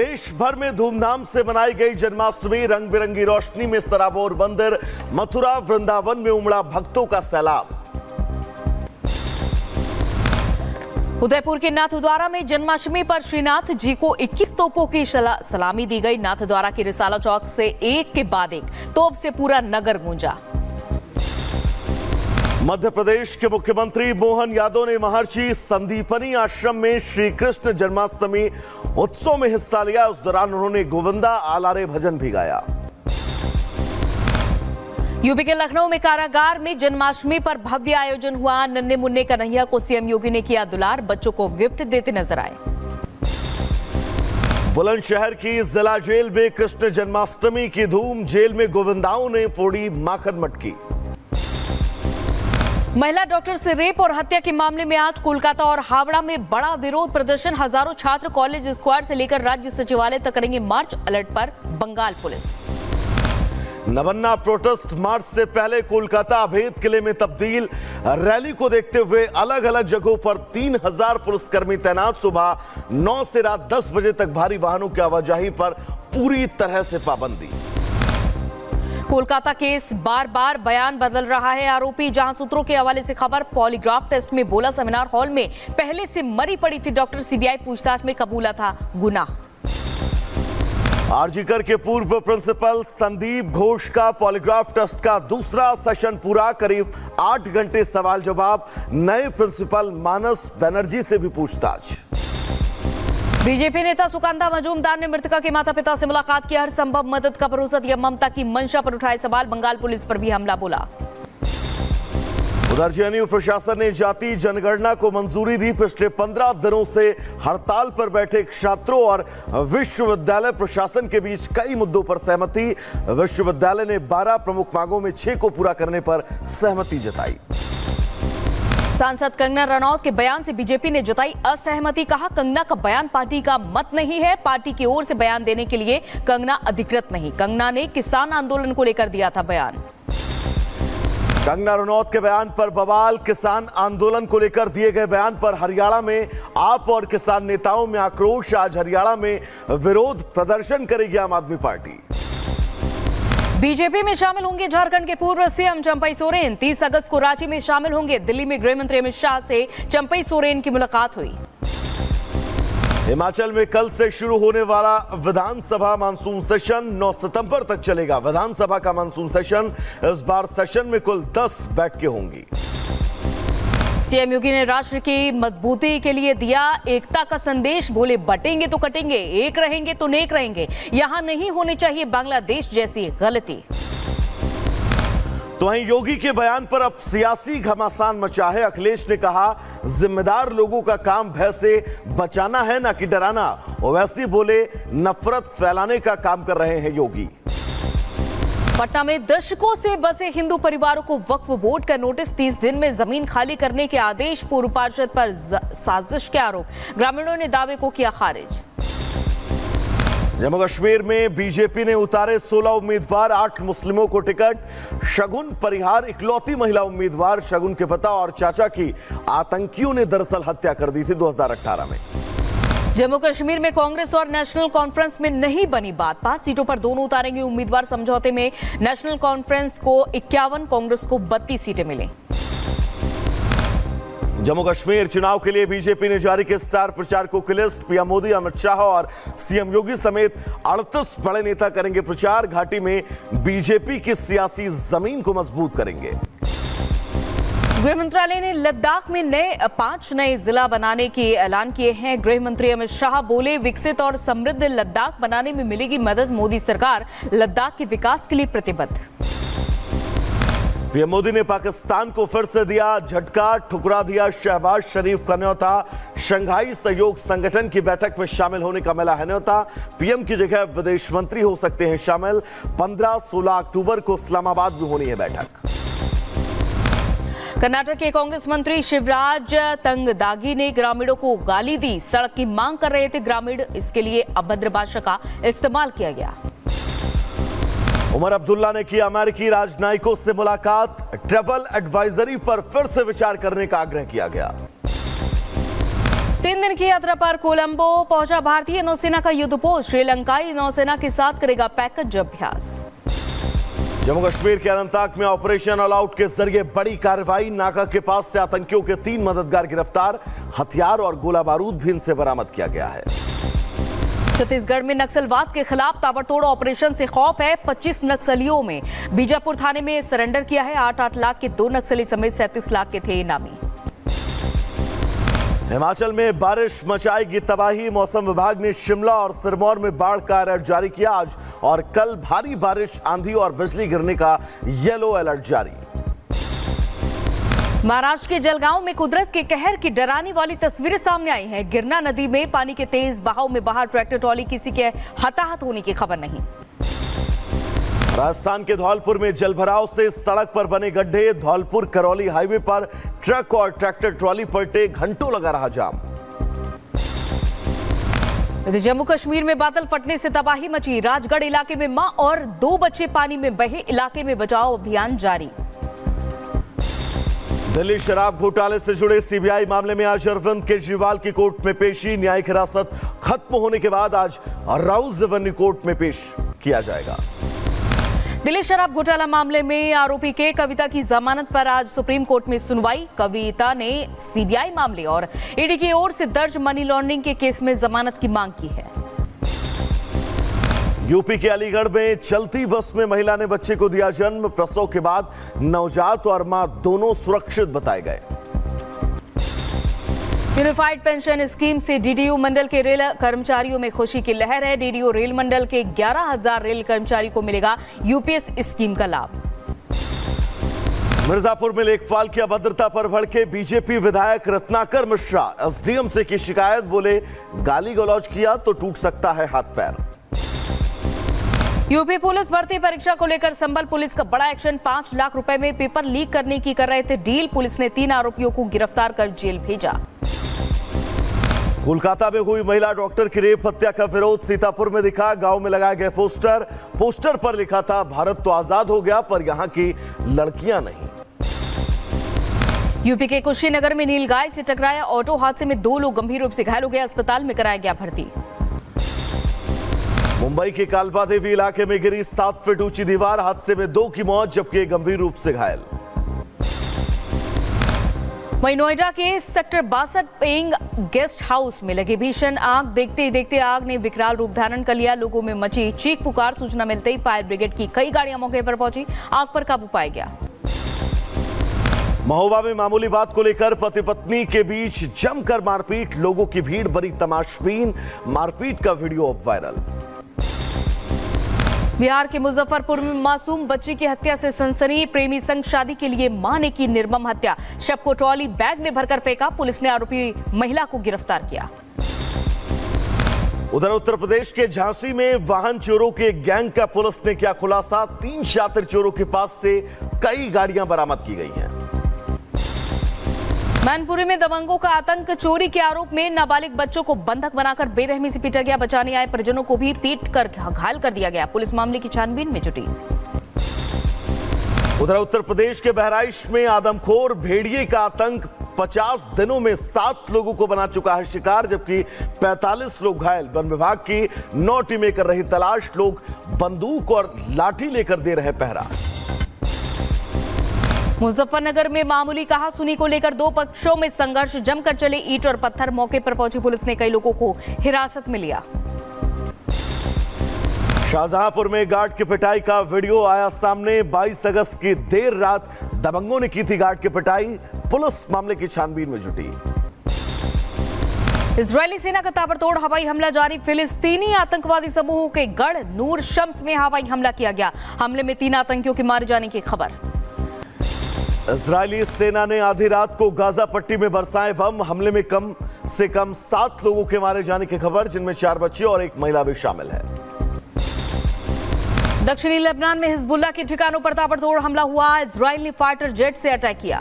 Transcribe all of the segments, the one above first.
देश भर में धूमधाम से मनाई गई जन्माष्टमी। रंग बिरंगी रोशनी में सराबोर मंदिर, मथुरा वृंदावन में उमड़ा भक्तों का सैलाब। उदयपुर के नाथद्वारा में जन्माष्टमी पर श्रीनाथ जी को 21 तोपों की सलामी दी गई। नाथद्वारा की रिसाला चौक से एक के बाद एक तोप से पूरा नगर गूंजा। मध्य प्रदेश के मुख्यमंत्री मोहन यादव ने महर्षि संदीपनी आश्रम में श्री कृष्ण जन्माष्टमी उत्सव में हिस्सा लिया। उस दौरान उन्होंने गोविंदा आलारे भजन भी गाया। यूपी के लखनऊ में कारागार में जन्माष्टमी पर भव्य आयोजन हुआ। नन्हे मुन्ने कन्हैया को सीएम योगी ने किया दुलार, बच्चों को गिफ्ट देते नजर आए। बुलंदशहर की जिला जेल में कृष्ण जन्माष्टमी की धूम। जेल में गोविंदाओं ने फोड़ी माखन मटकी। महिला डॉक्टर से रेप और हत्या के मामले में आज कोलकाता और हावड़ा में बड़ा विरोध प्रदर्शन। हजारों छात्र कॉलेज स्क्वायर से लेकर राज्य सचिवालय तक करेंगे मार्च। अलर्ट पर बंगाल पुलिस। नवन्ना प्रोटेस्ट मार्च से पहले कोलकाता अभेद किले में तब्दील। रैली को देखते हुए अलग अलग जगहों पर 3000 पुलिसकर्मी तैनात। सुबह 9 से रात 10 बजे तक भारी वाहनों की आवाजाही पर पूरी तरह से पाबंदी। कोलकाता केस बार बार बयान बदल रहा है आरोपी। जहां सूत्रों के हवाले से खबर, पॉलीग्राफ टेस्ट में बोला सेमिनार हॉल में पहले से मरी पड़ी थी डॉक्टर। सीबीआई पूछताछ में कबूला था गुनाह। आरजीकर के पूर्व प्रिंसिपल संदीप घोष का पॉलीग्राफ टेस्ट का दूसरा सेशन पूरा। करीब 8 घंटे सवाल जवाब। नए प्रिंसिपल मानस बनर्जी से भी पूछताछ। बीजेपी नेता सुकांता मजूमदार ने मृतका के माता पिता से मुलाकात की। हर संभव मदद का भरोसा दिया। ममता की मंशा पर उठाए सवाल। बंगाल पुलिस पर भी हमला बोला। उधर जेएनयू प्रशासन ने जाति जनगणना को मंजूरी दी। पिछले 15 दिनों से हड़ताल पर बैठे छात्रों और विश्वविद्यालय प्रशासन के बीच कई मुद्दों पर सहमति। विश्वविद्यालय ने 12 प्रमुख मांगों में 6 को पूरा करने पर सहमति जताई। सांसद कंगना रनौत के बयान से बीजेपी ने जताई असहमति। कहा, कंगना का बयान पार्टी का मत नहीं है। पार्टी की ओर से बयान देने के लिए कंगना अधिकृत नहीं। कंगना ने किसान आंदोलन को लेकर दिया था बयान। कंगना रनौत के बयान पर बवाल। किसान आंदोलन को लेकर दिए गए बयान पर हरियाणा में आप और किसान नेताओं में आक्रोश। आज हरियाणा में विरोध प्रदर्शन करेगी आम आदमी पार्टी। बीजेपी में शामिल होंगे झारखंड के पूर्व सीएम चंपई सोरेन। 30 अगस्त को रांची में शामिल होंगे। दिल्ली में गृह मंत्री अमित शाह से चंपई सोरेन की मुलाकात हुई। हिमाचल में कल से शुरू होने वाला विधानसभा मानसून सेशन 9 सितंबर तक चलेगा। विधानसभा का मानसून सेशन, इस बार सेशन में कुल 10 बैठकें होंगी। सीएम योगी ने राष्ट्र की मजबूती के लिए दिया एकता का संदेश। बोले, बटेंगे तो कटेंगे, एक रहेंगे तो नेक रहेंगे। यहां नहीं होनी चाहिए बांग्लादेश जैसी गलती। तो वहीं योगी के बयान पर अब सियासी घमासान मचा है। अखिलेश ने कहा, जिम्मेदार लोगों का काम भय से बचाना है ना कि डराना। ओवैसी बोले, नफरत फैलाने का काम कर रहे हैं योगी। पटना में दशकों से बसे हिंदू परिवारों को वक्फ बोर्ड का नोटिस। 30 दिन में जमीन खाली करने के आदेश। पूर्व पार्षद पर साजिश के आरोप। ग्रामीणों ने दावे को किया खारिज। जम्मू कश्मीर में बीजेपी ने उतारे 16 उम्मीदवार, 8 मुस्लिमों को टिकट। शगुन परिहार इकलौती महिला उम्मीदवार। शगुन के पिता और चाचा की आतंकियों ने दरअसल हत्या कर दी थी 2018 में। जम्मू कश्मीर में कांग्रेस और नेशनल कॉन्फ्रेंस में नहीं बनी बात। 5 सीटों पर दोनों उतारेंगे उम्मीदवार। समझौते में नेशनल कॉन्फ्रेंस को 51, कांग्रेस को 32 सीटें मिली। जम्मू कश्मीर चुनाव के लिए बीजेपी ने जारी की स्टार प्रचारकों की लिस्ट। पीएम मोदी, अमित शाह और सीएम योगी समेत 38 बड़े नेता करेंगे प्रचार। घाटी में बीजेपी की सियासी जमीन को मजबूत करेंगे। गृह मंत्रालय ने लद्दाख में 5 नए जिला बनाने के ऐलान किए हैं। गृह मंत्री अमित शाह बोले, विकसित और समृद्ध लद्दाख बनाने में मिलेगी मदद। मोदी सरकार लद्दाख के विकास के लिए प्रतिबद्ध। पीएम मोदी ने पाकिस्तान को फिर से दिया झटका। ठुकरा दिया शहबाज शरीफ का न्योता। शंघाई सहयोग संगठन की बैठक में शामिल होने का मिला है न्योता। पीएम की जगह विदेश मंत्री हो सकते हैं शामिल। 15-16 अक्टूबर को इस्लामाबाद में होनी है बैठक। कर्नाटक के कांग्रेस मंत्री शिवराज तंगदागी ने ग्रामीणों को गाली दी। सड़क की मांग कर रहे थे ग्रामीण, इसके लिए अभद्र भाषा का इस्तेमाल किया गया। उमर अब्दुल्ला ने की अमेरिकी राजनयिकों से मुलाकात। ट्रैवल एडवाइजरी पर फिर से विचार करने का आग्रह किया गया। 3 दिन की यात्रा पर कोलंबो पहुंचा भारतीय नौसेना का युद्धपोत। श्रीलंकाई नौसेना के साथ करेगा पैकेज अभ्यास। जम्मू कश्मीर के अनंतनाग में ऑपरेशन ऑल आउट के जरिए बड़ी कार्रवाई। नाका के पास से आतंकियों के 3 मददगार गिरफ्तार। हथियार और गोला बारूद भी इनसे बरामद किया गया है। छत्तीसगढ़ में नक्सलवाद के खिलाफ ताबड़तोड़ ऑपरेशन से खौफ है। 25 नक्सलियों में बीजापुर थाने में सरेंडर किया है। 8-8 लाख के 2 नक्सली समेत 37 लाख के थे इनामी। हिमाचल में बारिश मचाएगी तबाही। मौसम विभाग ने शिमला और सिरमौर में बाढ़ का अलर्ट जारी किया। आज और कल भारी बारिश, आंधी और बिजली गिरने का येलो अलर्ट जारी। महाराष्ट्र के जलगांव में कुदरत के कहर की डराने वाली तस्वीरें सामने आई हैं। गिरना नदी में पानी के तेज बहाव में बाहर ट्रैक्टर ट्रॉली, किसी के हताहत होने की खबर नहीं। राजस्थान के धौलपुर में जलभराव से सड़क पर बने गड्ढे। धौलपुर करौली हाईवे पर ट्रक और ट्रैक्टर ट्रॉली पलटे, घंटों लगा रहा जाम। जम्मू कश्मीर में बादल फटने से तबाही मची। राजगढ़ इलाके में मां और 2 बच्चे पानी में बहे। इलाके में बचाव अभियान जारी। दिल्ली शराब घोटाले से जुड़े सीबीआई मामले में आज अरविंद केजरीवाल की कोर्ट में पेशी। न्यायिक हिरासत खत्म होने के बाद आज राउज रेवेन्यू कोर्ट में पेश किया जाएगा। दिल्ली शराब घोटाला मामले में आरोपी के कविता की जमानत पर आज सुप्रीम कोर्ट में सुनवाई। कविता ने सीबीआई मामले और ईडी की ओर से दर्ज मनी लॉन्ड्रिंग के केस में जमानत की मांग की है। यूपी के अलीगढ़ में चलती बस में महिला ने बच्चे को दिया जन्म। प्रसव के बाद नवजात और मां दोनों सुरक्षित बताए गए। यूनिफाइड पेंशन स्कीम से डीडीयू मंडल के रेल कर्मचारियों में खुशी की लहर है। डीडीयू रेल मंडल के 11,000 रेल कर्मचारी को मिलेगा यूपीएस स्कीम का लाभ। मिर्जापुर में लेखपाल की अभद्रता पर भड़के बीजेपी विधायक रत्नाकर मिश्रा। एसडीएम से की शिकायत, बोले गाली गलौज किया तो टूट सकता है हाथ पैर। यूपी पुलिस भर्ती परीक्षा को लेकर संबल पुलिस का बड़ा एक्शन। 5 लाख रुपए में पेपर लीक करने की कर रहे थे डील। पुलिस ने 3 आरोपियों को गिरफ्तार कर जेल भेजा। कोलकाता में हुई महिला डॉक्टर की रेप हत्या का विरोध सीतापुर में दिखा। गांव में लगाए गए पोस्टर पर लिखा था, भारत तो आजाद हो गया पर यहां की लड़कियां नहीं। यूपी के कुशीनगर में नीलगाय से टकराया ऑटो हादसे में 2 लोग गंभीर रूप से घायल हो गए। अस्पताल में कराया गया भर्ती। मुंबई के कालबा देवी इलाके में गिरी 7 फीट ऊंची दीवार। हादसे में 2 की मौत जबकि गंभीर रूप से घायल। वहीं नोएडा के सेक्टर 62 पेइंग गेस्ट हाउस में लगी भीषण आग। देखते ही देखते आग ने विकराल रूप धारण कर लिया। लोगों में मची चीख पुकार। सूचना मिलते ही फायर ब्रिगेड की कई गाड़ियां मौके पर पहुंची। आग पर काबू पाया गया। महोबा में मामूली बात को लेकर पति पत्नी के बीच जमकर मारपीट। लोगों की भीड़ बड़ी तमाशबीन। मारपीट का वीडियो अब वायरल। बिहार के मुजफ्फरपुर में मासूम बच्ची की हत्या से सनसनी। प्रेमी संग शादी के लिए मां ने की निर्मम हत्या। शव को ट्रॉली बैग में भरकर फेंका। पुलिस ने आरोपी महिला को गिरफ्तार किया। उधर उत्तर प्रदेश के झांसी में वाहन चोरों के गैंग का पुलिस ने किया खुलासा। 3 शातिर चोरों के पास से कई गाड़ियां बरामद की गई हैं। मैनपुरी में दबंगों का आतंक। चोरी के आरोप में नाबालिग बच्चों को बंधक बनाकर बेरहमी से पीटा गया। बचाने आए परिजनों को भी पीट कर घायल कर दिया गया। पुलिस मामले की छानबीन में जुटी। उधर उत्तर प्रदेश के बहराइच में आदमखोर भेड़िए का आतंक। 50 दिनों में 7 लोगों को बना चुका है शिकार जबकि 45 लोग घायल। वन विभाग की 9 टीमें कर रही तलाश। लोग बंदूक और लाठी लेकर दे रहे पहरा। मुजफ्फरनगर में मामूली कहासुनी को लेकर 2 पक्षों में संघर्ष। जमकर चले ईंट और पत्थर। मौके पर पहुंची पुलिस ने कई लोगों को हिरासत में लिया। शाहजहांपुर में गार्ड की पिटाई का वीडियो आया सामने। 22 अगस्त की देर रात दबंगों ने की थी गार्ड की पिटाई। पुलिस मामले की छानबीन में जुटी। इजरायली सेना का ताबड़तोड़ हवाई हमला जारी। फिलिस्तीनी आतंकवादी समूहों के गढ़ नूर शम्स में हवाई हमला किया गया। हमले में 3 आतंकियों के मारे जाने की खबर। इजरायली सेना ने आधी रात को गाजा पट्टी में बरसाए बम। हमले में कम से कम 7 लोगों के मारे जाने की खबर, जिनमें 4 बच्चे और 1 महिला भी शामिल है। दक्षिणी लेबनान में हिजबुल्लाह के ठिकानों पर ताबड़तोड़ हमला हुआ। इजरायल ने फाइटर जेट से अटैक किया।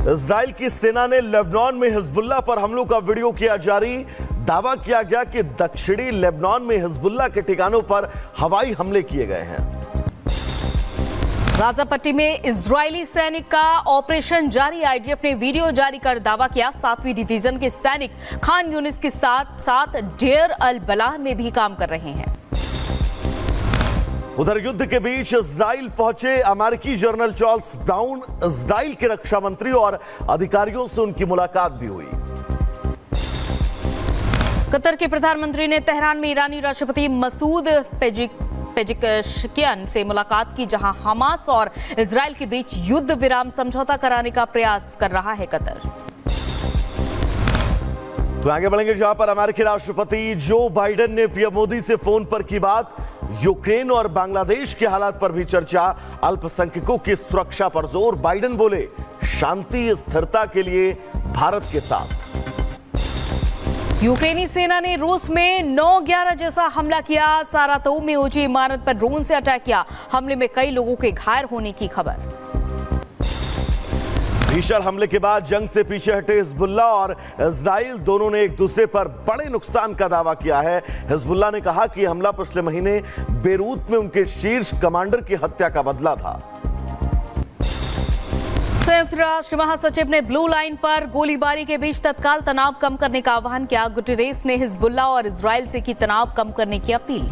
इजरायल की सेना ने लेबनान में हिजबुल्लाह पर हमलों का वीडियो किया जारी। दावा किया गया कि दक्षिणी लेबनान में हिजबुल्लाह के ठिकानों पर हवाई हमले किए गए हैं। गाजा पट्टी में इजरायली सैनिक का ऑपरेशन जारी। आईडीएफ ने वीडियो जारी कर दावा किया 7वीं डिवीजन के सैनिक खान यूनिस के साथ साथ डेयर अल बलाह में भी काम कर रहे हैं। उधर युद्ध के बीच इजराइल पहुंचे अमेरिकी जनरल चार्ल्स ब्राउन। इजराइल के रक्षा मंत्री और अधिकारियों से उनकी मुलाकात भी हुई। कतर के प्रधानमंत्री ने तेहरान में ईरानी राष्ट्रपति मसूद पेजिशकियान से मुलाकात की, जहां हमास और इजराइल के बीच युद्ध विराम समझौता कराने का प्रयास कर रहा है कतर। तो आगे बढ़ेंगे, जहां पर अमेरिकी राष्ट्रपति जो बाइडेन ने पीएम मोदी से फोन पर की बात। यूक्रेन और बांग्लादेश के हालात पर भी चर्चा। अल्पसंख्यकों की सुरक्षा पर जोर। बाइडेन बोले शांति स्थिरता के लिए भारत के साथ। यूक्रेनी सेना ने रूस में 9/11 जैसा हमला किया। सारातोव में ऊंची इमारत पर ड्रोन से अटैक किया। हमले में कई लोगों के घायल होने की खबर। भीषण हमले के बाद जंग से पीछे हटे हिजबुल्लाह और इजराइल दोनों ने एक दूसरे पर बड़े नुकसान का दावा किया है। हिजबुल्लाह ने कहा कि हमला पिछले महीने बेरूत में उनके शीर्ष कमांडर की हत्या का बदला था। संयुक्त राष्ट्र महासचिव ने ब्लू लाइन पर गोलीबारी के बीच तत्काल तनाव कम करने का आह्वान किया। गुटेरेस ने हिजबुल्लाह और इजराइल से की तनाव कम करने की अपील।